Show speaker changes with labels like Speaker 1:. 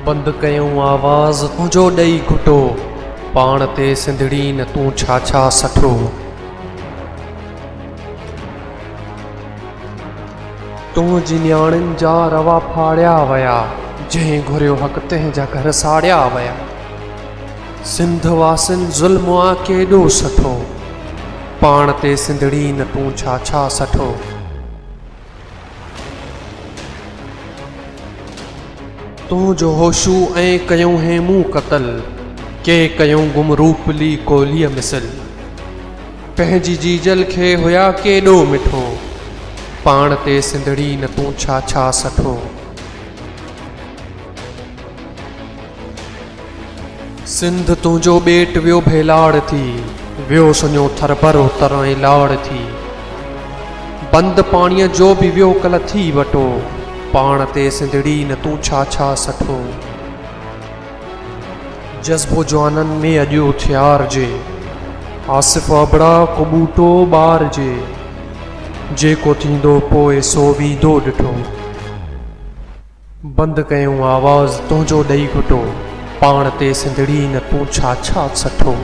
Speaker 1: बंद कयूं आवाज़ तुंहिंजो ॾेई घुटो, पाण ते सिंधड़ी न तूं छा छा सठो। तुंहिंजी न्याणियुनि जा रवा फाड़िया विया, जंहिं घुरियो हक़ तंहिंजा घर साड़िया विया। सिंध वासिन ज़ुल्म आ केॾो सठो, पाण ते सिंधड़ी न तूं छा छा सठो। तुंहिंजो होशू ऐं कयूं हेमूं क़तल, के कयूं गुम रूपली कोलीअ मिसल। पंहिंजी जीजल खे हुया केॾो मिठो, पाण ते सिंधड़ी न तूं छा छा सठो। सिंध तुंहिंजो ॿेट वियो भेलाड़ थी, वियो सुञो थर भरो तरां लाड़ थी। बंद पाणीअ जो बि वियो कल थी वटो, पाण ते सिंधड़ी न तूं छा छा सठो। जज़्बो जवाननि में अॼो थियार जे, आसिफ़ अबड़ा को ॿूटो ॿार जे। जेको थींदो पोइ सो वीदो ॾिठो, बंदि कयूं आवाज़ तुंहिंजो ॾेई घुटो, पाण ते सिंधड़ी न तूं छा छा सठो।